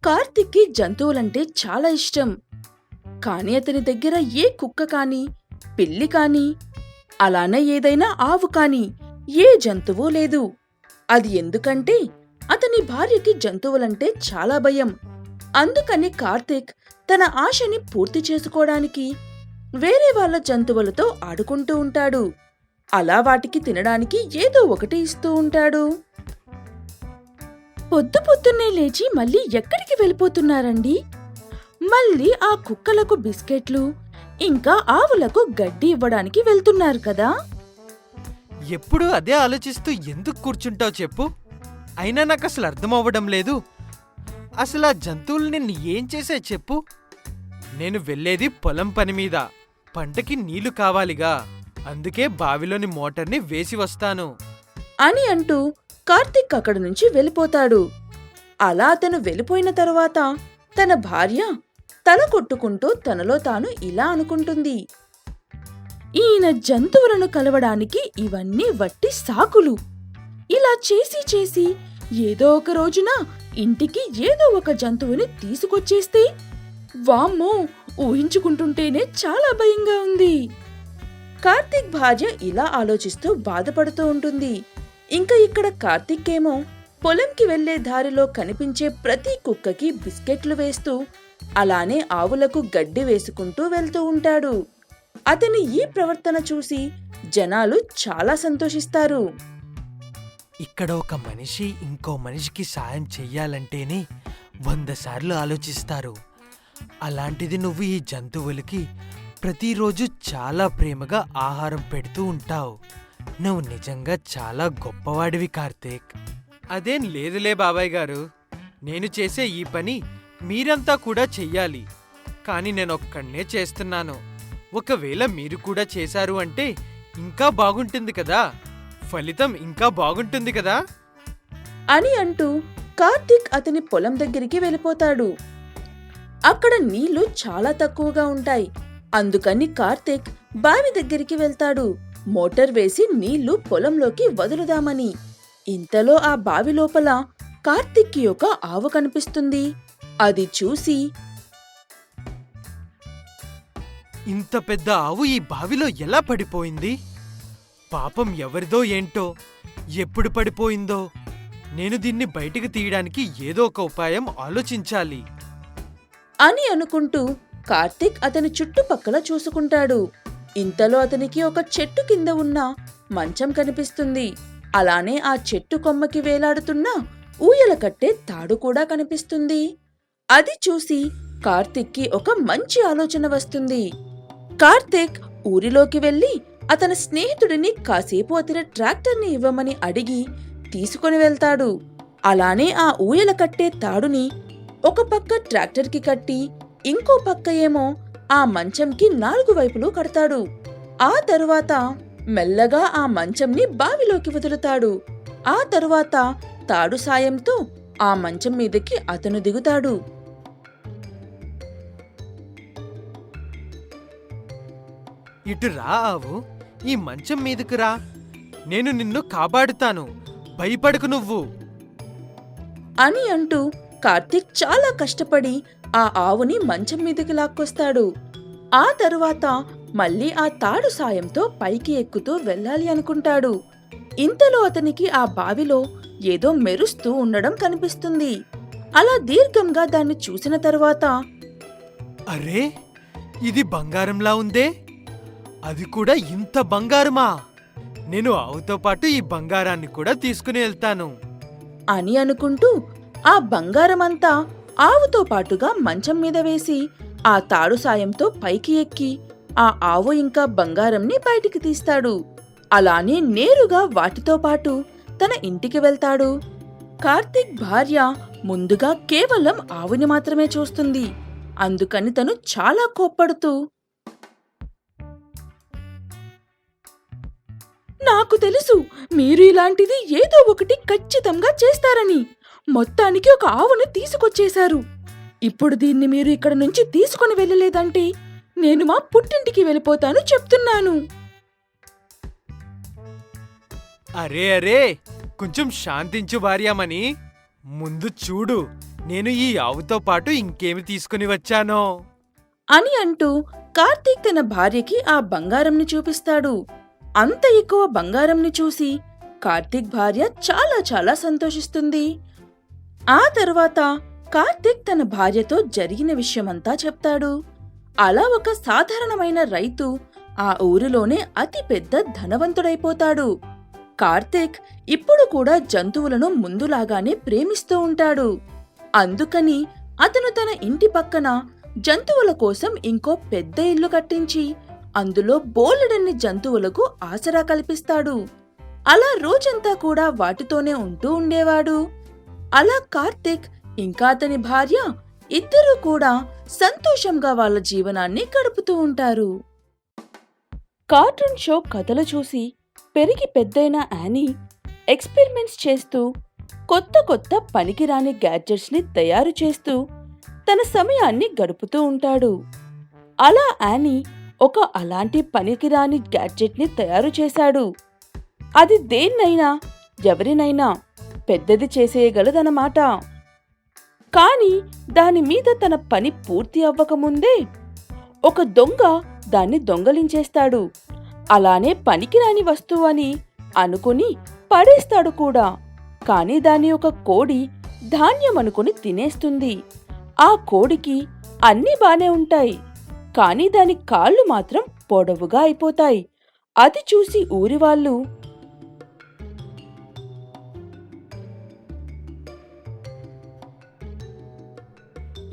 కార్తిక్కి జంతువులంటే చాలా ఇష్టం. కాని అతని దగ్గర ఏ కుక్క కాని, పిల్లి కాని, అలానే ఏదైనా ఆవు కాని ఏ జంతువు లేదు. అది ఎందుకంటే అతని భార్యకి జంతువులంటే చాలా భయం. అందుకని కార్తీక్ తన ఆశని పూర్తి చేసుకోవడానికి వేరే వాళ్ళ జంతువులతో ఆడుకుంటూ ఉంటాడు. అలా వాటికి తినడానికి ఏదో ఒకటి ఇస్తూ ఉంటాడు. పొద్దు పొద్దున్నే లేచి మళ్ళీ ఎక్కడికి వెళ్ళిపోతున్నారండి? మళ్ళీ ఆ కుక్కలకు బిస్కెట్లు, ఇంకా ఆవులకు గడ్డి ఇవ్వడానికి వెళ్తున్నారు కదా. ఎప్పుడూ అదే ఆలోచిస్తూ ఎందుకు కూర్చుంటావు చెప్పు. అయినా నాకు అసలు అర్థమవ్వడం లేదు. అసలు ఆ జంతువులు నిన్ను ఏం చేసే చెప్పు. నేను వెళ్ళేది పొలం పని మీద. పంటకి నీళ్లు కావాలిగా, అందుకే బావిలోని మోటార్ని వేసి వస్తాను అని అంటూ కార్తీక్ అక్కడి నుంచి వెళ్ళిపోతాడు. అలా అతను వెళ్ళిపోయిన తరువాత తన భార్య తల కొట్టుకుంటూ తనలో తాను ఇలా అనుకుంటుంది. ఈయన జంతువులను కలవడానికి ఇవన్నీ వట్టి సాకులు. ఇలా చేసి చేసి ఏదో ఒక రోజున ఇంటికి ఏదో ఒక జంతువుని తీసుకొచ్చేస్తే, వామ్మో, ఊహించుకుంటుంటేనే చాలా భయంగా ఉంది. కార్తీక్ భార్య ఇలా ఆలోచిస్తూ బాధపడుతూ ఉంటుంది. ఇంకా ఇక్కడ కార్తీక్ ఏమో పొలంకి వెళ్లే దారిలో కనిపించే ప్రతి కుక్కకి బిస్కెట్లు వేస్తూ, అలానే ఆవులకు గడ్డి వేసుకుంటూ వెళ్తూ ఉంటాడు. అతని ఈ ప్రవర్తన చూసి జనాలు చాలా సంతోషిస్తారు. ఇక్కడ ఒక మనిషి ఇంకో మనిషికి సాయం చెయ్యాలంటేనే 100 సార్లు ఆలోచిస్తారు. అలాంటిది నువ్వు ఈ జంతువులకి ప్రతిరోజు చాలా ప్రేమగా ఆహారం పెడుతూ ఉంటావు. నువ్వు నిజంగా చాలా గొప్పవాడివి కార్తీక్. అదేం లేదులే బాబాయ్ గారు, నేను చేసే ఈ పని మీరంతా కూడా చెయ్యాలి. కానీ నేనొక్కడే చేస్తున్నాను. ఒకవేళ మీరు కూడా చేశారు అంటే ఇంకా బాగుంటుంది కదా, ఫలితం ఇంకా బాగుంటుంది కదా అని అంటూ కార్తీక్ అతని పొలం దగ్గరికి వెళ్ళిపోతాడు. అక్కడ నీళ్లు చాలా తక్కువగా ఉంటాయి. అందుకని కార్తీక్ బావి దగ్గరికి వెళ్తాడు, మోటార్ వేసి నీళ్లు పొలంలోకి వదులుదామని. ఇంతలో ఆ బావి లోపల కార్తీక్కి ఒక ఆవు కనిపిస్తుంది. అది చూసి, ఇంత పెద్ద ఆవు ఈ బావిలో ఎలా పడిపోయింది? పాపం ఎవరిదో ఏంటో, ఎప్పుడు పడిపోయిందో. నేను దీన్ని బయటికి తీయడానికి ఏదో ఒక ఉపాయం ఆలోచించాలి అని అనుకుంటూ కార్తీక్ అతని చుట్టుపక్కల చూసుకుంటాడు. ఇంతలో అతనికి ఒక చెట్టు కింద ఉన్న మంచం కనిపిస్తుంది. అలానే ఆ చెట్టు కొమ్మకి వేలాడుతున్న ఊయల కట్టే తాడు కూడా కనిపిస్తుంది. అది చూసి కార్తీక్కి ఒక మంచి ఆలోచన వస్తుంది. కార్తీక్ ఊరిలోకి వెళ్లి అతని స్నేహితుడిని కాసేపు అతని ట్రాక్టర్ని ఇవ్వమని అడిగి తీసుకుని వెళ్తాడు. అలానే ఆ ఊయల కట్టే తాడుని ఒక పక్క ట్రాక్టర్కి కట్టి ఇంకో పక్క ఏమో ఆ మంచంకి 4 వైపులు కడతాడు. ఆ తరువాత మెల్లగా ఆ మంచంని బావిలోకి వదులుతాడు. ఆ తరువాత తాడు సాయంతో ఆ మంచం మీదకి అతను దిగుతాడు. ఇటు రా ఆవు, ఈ మంచం మీదకు రా. నేను నిన్ను కాపాడుతాను, భయపడకు నువ్వు అని అంటూ కార్తీక్ చాలా కష్టపడి ఆ ఆవుని మంచం మీదకి లాక్కొస్తాడు. ఆ తరువాత మళ్ళీ ఆ తాడు సాయంతో పైకి ఎక్కుతూ వెళ్ళాలి అనుకుంటాడు. ఇంతలో అతనికి ఆ బావిలో ఏదో మెరుస్తూ ఉండడం కనిపిస్తుంది. అలా దీర్ఘంగా దాన్ని చూసిన తరువాత, అరే, ఇది బంగారంలా ఉందే. అది కూడా ఇంత బంగారమా? నేను ఆవుతో పాటు ఈ బంగారాన్ని కూడా తీసుకుని వెళ్తాను అని అనుకుంటూ ఆ బంగారమంతా ఆవుతో పాటుగా మంచం మీద వేసి ఆ తాడు సాయంతో పైకి ఎక్కి ఆ ఆవు ఇంకా బంగారంని బయటికి తీస్తాడు. అలానే నేరుగా వాటితో పాటు తన ఇంటికి వెళ్తాడు. కార్తీక్ భార్య ముందుగా కేవలం ఆవుని మాత్రమే చూస్తుంది. అందుకని తను చాలా కోప్పడుతూ, నాకు తెలుసు మీరు ఇలాంటిది ఏదో ఒకటి ఖచ్చితంగా చేస్తారని. మొత్తానికి ఒక ఆవుని తీసుకొచ్చేశారు. ఇప్పుడు దీన్ని మీరు ఇక్కడ నుంచి తీసుకుని వెళ్ళలేదంటే నేను మా పుట్టింటికి వెళ్ళిపోతాను చెప్తున్నాను. అరే అరే, కొంచెం శాంతించు భార్యామణి. ముందు చూడు, నేను ఈ ఆవుతో పాటు ఇంకేమి తీసుకుని వచ్చానో. అని అంటూ కార్తీక్ తన భార్యకి ఆ బంగారంని చూపిస్తాడు. అంత ఎక్కువ బంగారంని చూసి కార్తీక్ భార్య చాలా చాలా సంతోషిస్తుంది. ఆ తర్వాత కార్తీక్ తన భార్యతో జరిగిన విషయమంతా చెప్తాడు. అలా ఒక సాధారణమైన రైతు ఆ ఊరిలోనే అతి పెద్ద ధనవంతుడైపోతాడు. కార్తీక్ ఇప్పుడు కూడా జంతువులను ముందులాగానే ప్రేమిస్తూ ఉంటాడు. అందుకని అతను తన ఇంటి పక్కన జంతువుల కోసం ఇంకో పెద్ద ఇల్లు కట్టించి అందులో బోలెడన్ని జంతువులకు ఆసరా కల్పిస్తాడు. అలా రోజంతా కూడా వాటితోనే ఉంటూ ఉండేవాడు. అలా కార్తీక్ ఇంకా అతని భార్య ఇద్దరూ కూడా సంతోషంగా వాళ్ళ జీవనాన్ని గడుపుతూ ఉంటారు. కార్టూన్ షో కథలు చూసి పెరిగి పెద్దయిన యానీ ఎక్స్పెరిమెంట్స్ చేస్తూ కొత్త కొత్త పనికిరాని గ్యాడ్జెట్స్ ని తయారు చేస్తూ తన సమయాన్ని గడుపుతూ ఉంటాడు. అలా యానీ ఒక అలాంటి పనికిరాని గ్యాడ్జెట్ ని తయారు చేశాడు. అది దేన్నైనా ఎవరినైనా పెద్దది చేసేయగలదన్నమాట. కాని దానిమీద తన పని పూర్తి అవ్వకముందే ఒక దొంగ దాన్ని దొంగలించేస్తాడు. అలానే పనికిరాని వస్తువు అని అనుకుని పడేస్తాడు కూడా. కాని దాన్ని ఒక కోడి ధాన్యం అనుకుని తినేస్తుంది. ఆ కోడికి అన్నీ బానే ఉంటాయి, కాని దాని కాళ్ళు మాత్రం పొడవుగా అయిపోతాయి. అది చూసి ఊరివాళ్ళు,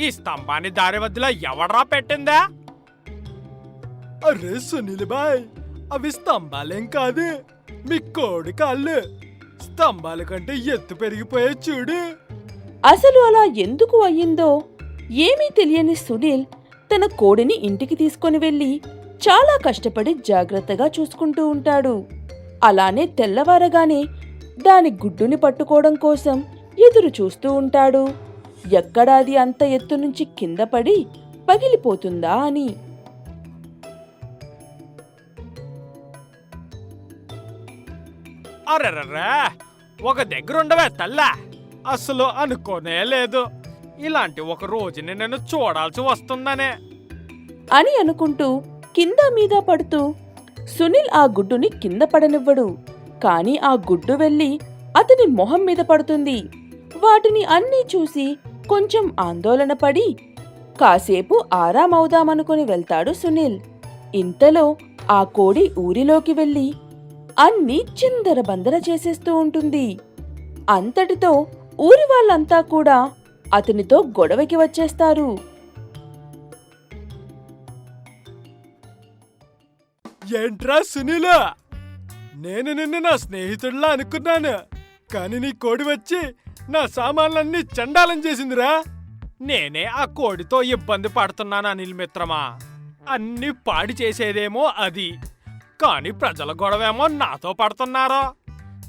ఈ స్తంభాన్ని దారి మధ్యలో ఎవడ్రా పెట్టిందా? అరే సునీల్ బాయ్, అవి స్తంభాలేం కాదు, మీ కోడి కాళ్ళు. స్తంభాల కంటే ఎత్తు పెరిగిపోయే చూడు. అసలు అలా ఎందుకు అయ్యిందో ఏమీ తెలియని సునీల్ తన కోడిని ఇంటికి తీసుకొని వెళ్లి చాలా కష్టపడి జాగ్రత్తగా చూసుకుంటూ ఉంటాడు. అలానే తెల్లవారగానే దాని గుడ్డుని పట్టుకోవడం కోసం ఎదురు చూస్తూ ఉంటాడు. ఎక్కడ అది అంత ఎత్తు నుంచి కింద పడి పగిలిపోతుందా అని. అరెర్రా, ఒక దగ్గర ఉండవే తల్లా. అసలు అనుకోనే లేదు ఇలాంటి ఒక రోజుని నేను చూడాల్సి వస్తుందనే అని అనుకుంటూ కింద మీద పడుతూ సునీల్ ఆ గుడ్డుని కింద పడనివ్వడు. కాని ఆ గుడ్డు వెళ్లి అతని మొహం మీద పడుతుంది. వాటిని అన్నీ చూసి కొంచెం ఆందోళన పడి కాసేపు ఆరామవుదామనుకుని వెళ్తాడు సునీల్. ఇంతలో ఆ కోడి ఊరిలోకి వెళ్లి అన్నీ చిందరబందర చేసేస్తూ ఉంటుంది. అంతటితో ఊరి వాళ్ళంతా కూడా అతనితో గొడవకి వచ్చేస్తారు. ఏంట్రా సునీల, నేను నిన్ను నా స్నేహితుడిలా అనుకున్నాను, కాని నీ కోడి వచ్చి నా సామాన్లన్నీ చండాలం చేసిందిరా. నేనే ఆ కోడితో ఇబ్బంది పడుతున్నాను అనిల్ మిత్రమా. అన్ని పాడి చేసేదేమో అది, కాని ప్రజల గొడవేమో నాతో పడుతున్నారో.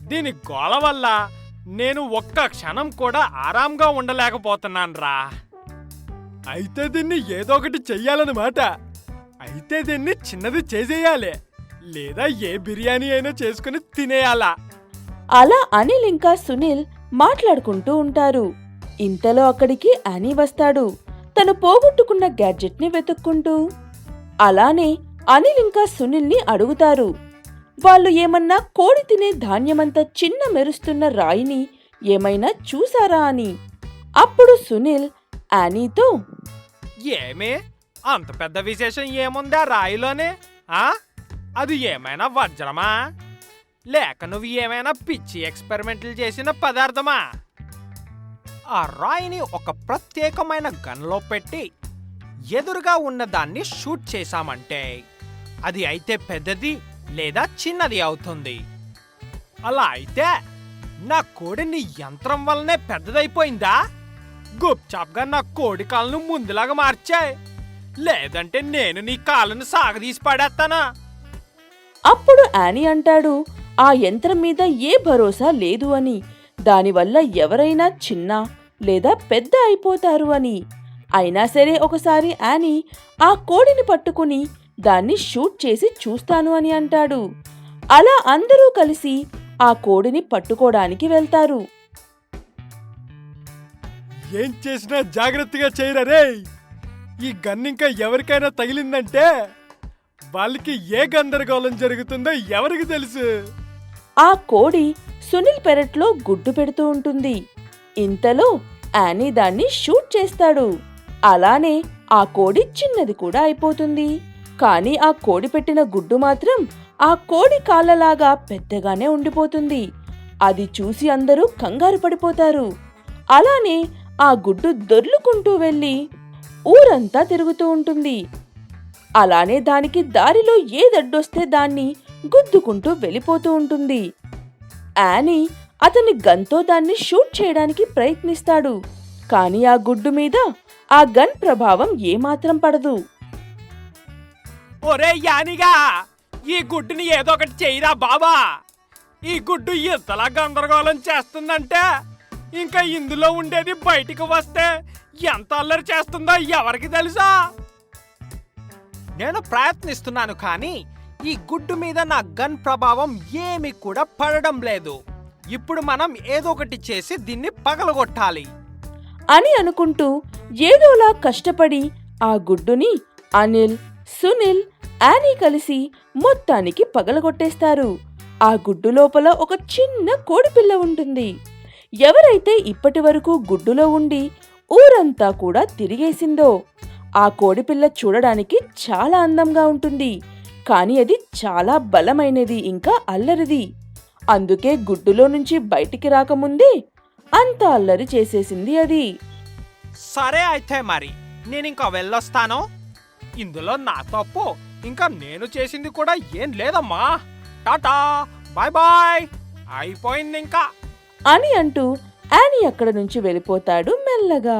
దీని గోల వల్ల నేను ఒక్క క్షణం కూడా ఆరాంగా ఉండలేకపోతున్నానురా. అయితే దీన్ని ఏదో ఒకటి చెయ్యాలన్నమాట. అయితే దీన్ని చిన్నది చేసేయాలి, లేదా ఏ బిర్యానీ అయినా చేసుకుని తినేయాలా. అలా అనిల్ ఇంకా సునీల్ మాట్లాడుకుంటూ ఉంటారు. ఇంతలో అక్కడికి యానీ వస్తాడు, తను పోగొట్టుకున్న గ్యాడ్జెట్ ని వెతుక్కుంటూ. అలానే అనిల్ ఇంకా సునీల్ ని అడుగుతారు, వాళ్ళు ఏమన్నా కోడి తినే ధాన్యమంత చిన్న మెరుస్తున్న రాయిని ఏమైనా చూసారా అని. అప్పుడు సునీల్ యానీతో, ఏమే అంత పెద్ద విశేషం ఏముందా రాయిలోనే? అది ఏమైనా వజ్రమా, లేక నువ్వు ఏమైనా పిచ్చి ఎక్స్పెరిమెంట్లు చేసిన పదార్థమా? ఆ రాయిని ఒక ప్రత్యేకమైన గన్లో పెట్టి ఎదురుగా ఉన్న దాన్ని షూట్ చేశామంటే అది అయితే పెద్దది లేదా చిన్నది అవుతుంది. అలా అయితే నా కోడి నీ యంత్రం వల్లనే పెద్దదైపోయిందా? గుప్చాప్గా నా కోడి కాళ్ళను ముందులాగా మార్చాయి, లేదంటే నేను నీ కాళ్ళను సాగదీసి పడేస్తానా. అప్పుడు యానీ అంటాడు, ఆ యంత్రం మీద ఏ భరోసా లేదు అని, దానివల్ల ఎవరైనా చిన్న లేదా పెద్ద అయిపోతారు అని. అయినా సరే ఒకసారి యానీ ఆ కోడిని పట్టుకుని దాన్ని షూట్ చేసి చూస్తాను అని అంటాడు. అలా అందరూ కలిసి ఆ కోడిని పట్టుకోడానికి వెళ్తారు. ఏం చేసినా జాగ్రత్తగా చేయరా రేయ్. ఈ గన్ ఇంకా ఎవరికైనా తగిలిందంటే వాళ్ళకి ఏ గందరగోళం జరుగుతుందో ఎవరికి తెలుసు. ఆ కోడి సునీల్ పెరట్లో గుడ్డు పెడుతూ ఉంటుంది. ఇంతలో యానీ దాన్ని షూట్ చేస్తాడు. అలానే ఆ కోడి చిన్నది కూడా అయిపోతుంది. కానీ ఆ కోడి పెట్టిన గుడ్డు మాత్రం ఆ కోడి కాళ్ళలాగా పెద్దగానే ఉండిపోతుంది. అది చూసి అందరూ కంగారు పడిపోతారు. అలానే ఆ గుడ్డు దొర్లుకుంటూ వెళ్ళి ఊరంతా తిరుగుతూ ఉంటుంది. అలానే దానికి దారిలో ఏదడ్డొస్తే దాన్ని గుద్దుకుంటూ వెళ్ళిపోతూ ఉంటుంది. యానీ అతని గన్తో దాన్ని షూట్ చేయడానికి ప్రయత్నిస్తాడు. కానీ ఆ గుడ్డు మీద ఆ గన్ ప్రభావం ఏమాత్రం పడదు. ఒరే యానిగా, ఈ గుడ్డుని ఏదో ఒకటి చెయ్యరా బాబా. ఈ గుడ్డు ఇంతలా గందరగోళం చేస్తుందంటే ఇంకా ఇందులో ఉండేది బయటికి వస్తే ఎంత అల్లరి చేస్తుందో ఎవరికి తెలుసా? నేను ప్రయత్నిస్తున్నాను కానీ ఈ గుడ్డు మీద నా గన్ ప్రభావం ఏమీ కూడా పడడం లేదు. ఇప్పుడు మనం ఏదో ఒకటి చేసి దీన్ని పగలగొట్టాలి అని అనుకుంటూ ఏదోలా కష్టపడి ఆ గుడ్డుని అనిల్, సునీల్, యానీ కలిసి మొత్తానికి పగలగొట్టేస్తారు. ఆ గుడ్డు లోపల ఒక చిన్న కోడిపిల్ల ఉంటుంది. ఎవరైతే ఇప్పటి వరకు గుడ్డులో ఉండి ఊరంతా కూడా తిరిగేసిందో ఆ కోడిపిల్ల చూడడానికి చాలా అందంగా ఉంటుంది. కానీ అది చాలా బలమైనది, ఇంకా అల్లరిది. అందుకే గుడ్డులో నుంచి బయటికి రాకముందే అంత అల్లరి చేసేసింది అది. సరే అయితే మరి నేనింకా వెళ్ళొస్తాను. ఇందులో నా తప్పు ఇంకా నేను చేసింది కూడా ఏం లేదమ్మా. టాటా, బాయ్ బాయ్, అయిపోయింది ఇంకా అని అంటూ యానీ అక్కడ నుంచి వెళ్ళిపోతాడు మెల్లగా.